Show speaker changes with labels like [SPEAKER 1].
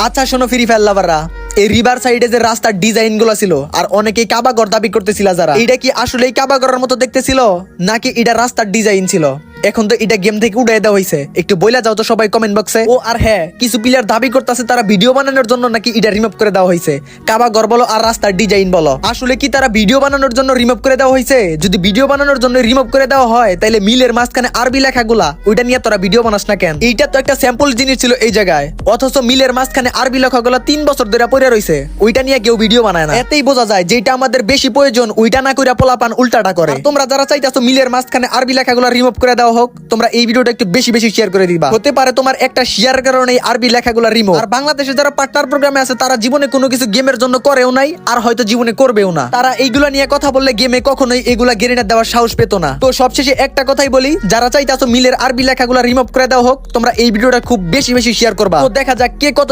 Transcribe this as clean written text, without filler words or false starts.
[SPEAKER 1] আচ্ছা শোনো free fire লাভাররা, এই রিভার সাইডে যে রাস্তার ডিজাইন গুলো ছিল আর অনেকেই কাবাগর দাবি করতেছিল যারা, এটা কি আসলেই কাবাগরের মতো দেখতেছিল নাকি এটা রাস্তার ডিজাইন ছিল? এখন তো এটা গেম থেকে উড়াই দেওয়া হয়েছে, একটু বইলা যাও তো সবাই কমেন্ট বক্সে। ও আর হ্যাঁ, কিছু প্লেয়ার দাবি করতেছে তারা ভিডিও বানানোর জন্য নাকি এটা রিমুভ করে দেওয়া হয়েছে। কাবাগর বলো আর রাস্তার ডিজাইন বলো, আসলে কি তারা ভিডিও বানানোর জন্য রিমুভ করে দেওয়া হয়েছে? যদি ভিডিও বানানোর জন্য রিমুভ করে দেওয়া হয় তাহলে মিলের মাঝখানে আরবি লেখাগুলা ওইটা নিয়ে তোরা ভিডিও বানাস না কেন? এইটা তো একটা স্যাম্পল জিনিস ছিল এই জায়গায়, অথচ মিলের মাঝখানে আরবি লেখাগুলা 3 বছর ধরে পড়ে রয়েছে, ওইটা নিয়ে কেউ ভিডিও বানায় না। এতেই বোঝা যায় যেটা আমাদের বেশি প্রয়োজন ওইটা না কইরা পোলাপান উল্টাটা করে। আর তোমরা যারা চাইতাছো মিলের মাঝখানে আরবি লেখাগুলা রিমুভ করে দেওয়া হোক, তোমরা এই ভিডিওটা একটু বেশি বেশি শেয়ার করে দিবা। হতে পারে তোমার একটা শেয়ার কারণে এই আরবি লেখাগুলা রিমুভ। আর বাংলাদেশে যারা পার্টনার প্রোগ্রামে আছে তারা জীবনে কোনো কিছু গেমের জন্য করেও নাই আর হয়তো জীবনে করবেও না। তারা এইগুলা নিয়ে কথা বললে গেমে কখনোই এগুলা গেরিনা দেওয়ার সাহস পেত না। তো সবশেষে একটা কথাই বলি, যারা চাইতাছো মিলের আরবি লেখাগুলা রিমুভ করে দেওয়া হোক, তোমরা এই ভিডিওটা খুব বেশি বেশি শেয়ার করবা। তো দেখা যাক কে কত